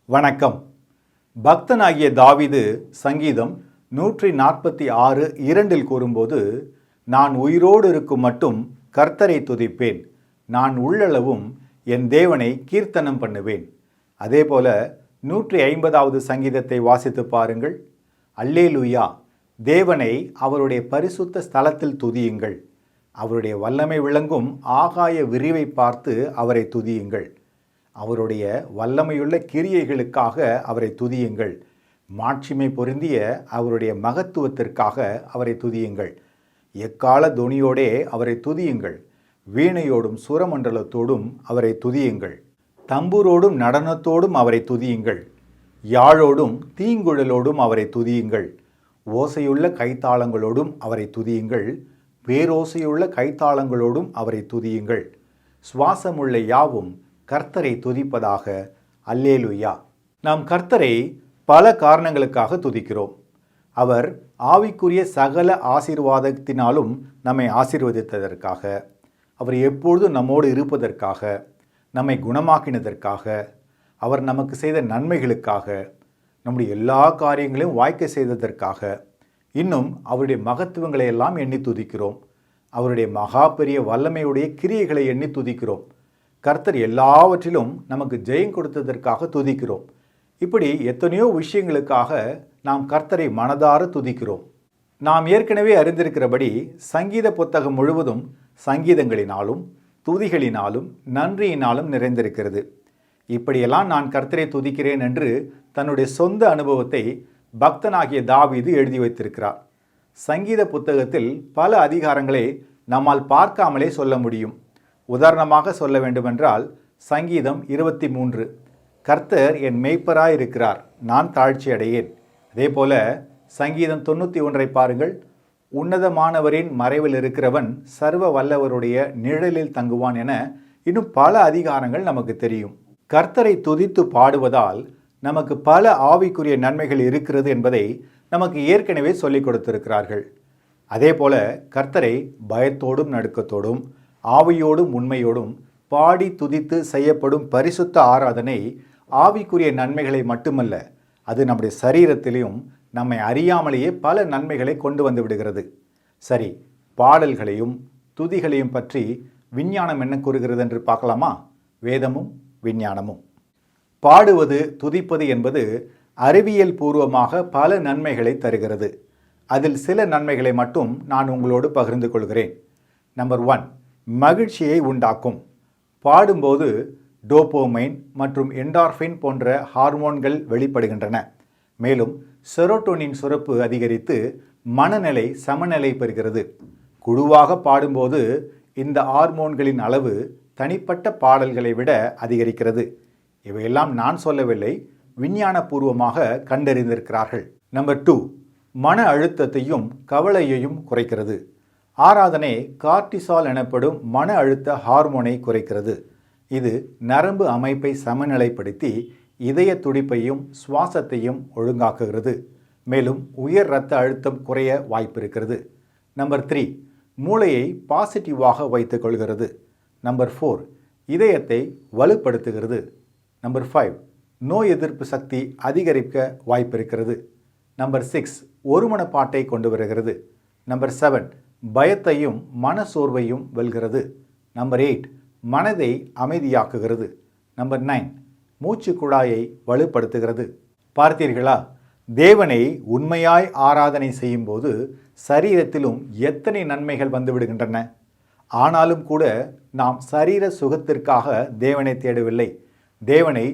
வணக்கம். பக்தனாகிய தாவீது சங்கீதம் 146:2 கூறும்போது, நான் உயிரோடு இருக்கும் மட்டும் கர்த்தரை துதிப்பேன், நான் உள்ளளவும் என் தேவனை கீர்த்தனம் பண்ணுவேன். அதேபோல 150வது சங்கீதத்தை வாசித்து பாருங்கள். அல்லேலூயா, தேவனை அவருடைய பரிசுத்த ஸ்தலத்தில் துதியுங்கள், அவருடைய வல்லமை விளங்கும் ஆகாய விரிவை பார்த்து அவரை துதியுங்கள், அவருடைய வல்லமையுள்ள கிரியைகளுக்காக அவரை துதியுங்கள், மாட்சிமை பொருந்திய அவருடைய மகத்துவத்திற்காக அவரை துதியுங்கள், எக்கால தொனியோடே அவரை துதியுங்கள், வீணையோடும் சுரமண்டலத்தோடும் அவரை துதியுங்கள், தம்புரோடும் நடனத்தோடும் அவரை துதியுங்கள், யாழோடும் தீங்குழலோடும் அவரை துதியுங்கள், ஓசையுள்ள கைத்தாளங்களோடும் அவரை துதியுங்கள், பேரோசையுள்ள கைத்தாளங்களோடும் அவரை துதியுங்கள், சுவாசமுள்ள யாவும் கர்த்தரை துதிப்பதாக. அல்லேலூயா. நாம் கர்த்தரை பல காரணங்களுக்காக துதிக்கிறோம். அவர் ஆவிக்குரிய சகல ஆசீர்வாதத்தினாலும் நம்மை ஆசீர்வதித்ததற்காக, அவர் எப்பொழுதும் நம்மோடு இருப்பதற்காக, நம்மை குணமாக்கினதற்காக, அவர் நமக்கு செய்த நன்மைகளுக்காக, நம்முடைய எல்லா காரியங்களையும் வாய்க்க செய்ததற்காக, இன்னும் அவருடைய மகத்துவங்களை எல்லாம் எண்ணி துதிக்கிறோம். அவருடைய மகா பெரிய வல்லமையுடைய கிரியைகளை எண்ணி துதிக்கிறோம். கர்த்தர் எல்லாவற்றிலும் நமக்கு ஜெயம் கொடுத்ததற்காக துதிக்கிறோம். இப்படி எத்தனையோ விஷயங்களுக்காக நாம் கர்த்தரை மனதார துதிக்கிறோம். நாம் ஏற்கனவே அறிந்திருக்கிறபடி சங்கீத புத்தகம் முழுவதும் சங்கீதங்களினாலும் துதிகளினாலும் நன்றியினாலும் நிறைந்திருக்கிறது. இப்படியெல்லாம் நான் கர்த்தரை துதிக்கிறேன் என்று தன்னுடைய சொந்த அனுபவத்தை பக்தனாகிய தாவீது எழுதி வைத்திருக்கிறார். சங்கீத புத்தகத்தில் பல அதிகாரங்களை நம்மால் பார்க்காமலே சொல்ல முடியும். உதாரணமாக சொல்ல வேண்டுமென்றால் சங்கீதம் 23, கர்த்தர் என் மேய்ப்பராயிருக்கிறார், நான் தாழ்ச்சி அடையேன். அதே போல சங்கீதம் 91 பாருங்கள், உன்னதமானவரின் மறைவில் இருக்கிறவன் சர்வ வல்லவருடைய நிழலில் தங்குவான் என இன்னும் பல அதிகாரங்கள் நமக்கு தெரியும். கர்த்தரை துதித்து பாடுவதால் நமக்கு பல ஆவிக்குரிய நன்மைகள் இருக்கிறது என்பதை நமக்கு ஏற்கனவே சொல்லிக் கொடுத்திருக்கிறார்கள். அதே போல கர்த்தரை பயத்தோடும் நடுக்கத்தோடும் ஆவியோடும் உண்மையோடும் பாடி துதித்து செய்யப்படும் பரிசுத்த ஆராதனை ஆவிக்குரிய நன்மைகளை மட்டுமல்ல, அது நம்முடைய சரீரத்திலையும் நம்மை அறியாமலேயே பல நன்மைகளை கொண்டு வந்து விடுகிறது. சரி, பாடல்களையும் துதிகளையும் பற்றி விஞ்ஞானம் என்ன கூறுகிறது என்று பார்க்கலாமா? வேதமும் விஞ்ஞானமும். பாடுவது துதிப்பது என்பது அறிவியல் பூர்வமாக பல நன்மைகளை தருகிறது. அதில் சில நன்மைகளை மட்டும் நான் உங்களோடு பகிர்ந்து கொள்கிறேன். நம்பர் 1, மகிழ்ச்சியை உண்டாக்கும். பாடும்போது டோபோமைன் மற்றும் என்டார்ஃபின் போன்ற ஹார்மோன்கள் வெளிப்படுகின்றன. மேலும் செரோட்டோனின் சுரப்பு அதிகரித்து மனநிலை சமநிலை பெறுகிறது. குழுவாக பாடும்போது இந்த ஹார்மோன்களின் அளவு தனிப்பட்ட பாடல்களை விட அதிகரிக்கிறது. இவையெல்லாம் நான் சொல்லவில்லை, விஞ்ஞானபூர்வமாக கண்டறிந்திருக்கிறார்கள். நம்பர் 2, மன அழுத்தத்தையும் கவலையையும் குறைக்கிறது. ஆராதனை கார்டிசால் எனப்படும் மன அழுத்த ஹார்மோனை குறைக்கிறது. இது நரம்பு அமைப்பை சமநிலைப்படுத்தி இதய துடிப்பையும் சுவாசத்தையும் ஒழுங்காக்குகிறது. மேலும் உயர் இரத்த அழுத்தம் குறைய வாய்ப்பிருக்கிறது. நம்பர் 3, மூளையை பாசிட்டிவாக வைத்துக் கொள்கிறது. நம்பர் 4, இதயத்தை வலுப்படுத்துகிறது. நம்பர் 5, நோய் எதிர்ப்பு சக்தி அதிகரிக்க வாய்ப்பிருக்கிறது. நம்பர் 6, ஒருமனப்பாட்டை கொண்டு வருகிறது. நம்பர் 7, பயத்தையும் மனசோர்வையும் வெல்கிறது. நம்பர் 8, மனதை அமைதியாக்குகிறது. நம்பர் 9, மூச்சு குழாயை வலுப்படுத்துகிறது. பார்த்தீர்களா? தேவனை உண்மையாய் ஆராதனை செய்யும் போது சரீரத்திலும் எத்தனை நன்மைகள் வந்துவிடுகின்றன. ஆனாலும் கூட நாம் சரீர சுகத்திற்காக தேவனை தேடவில்லை. தேவனை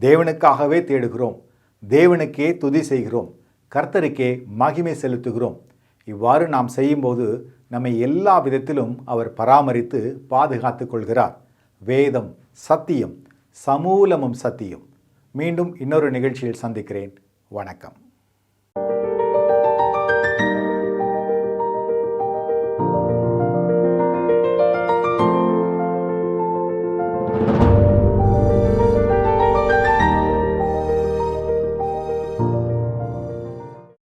தேவனுக்காகவே தேடுகிறோம். தேவனுக்கே துதி செய்கிறோம். கர்த்தருக்கே மகிமை செலுத்துகிறோம். இவ்வாறு நாம் செய்யும்போது நம்மை எல்லா விதத்திலும் அவர் பராமரித்து பாதுகாத்து கொள்கிறார். வேதம் சத்தியம், சமூலமும் சத்தியம். மீண்டும் இன்னொரு நிகழ்ச்சியில் சந்திக்கிறேன். வணக்கம்.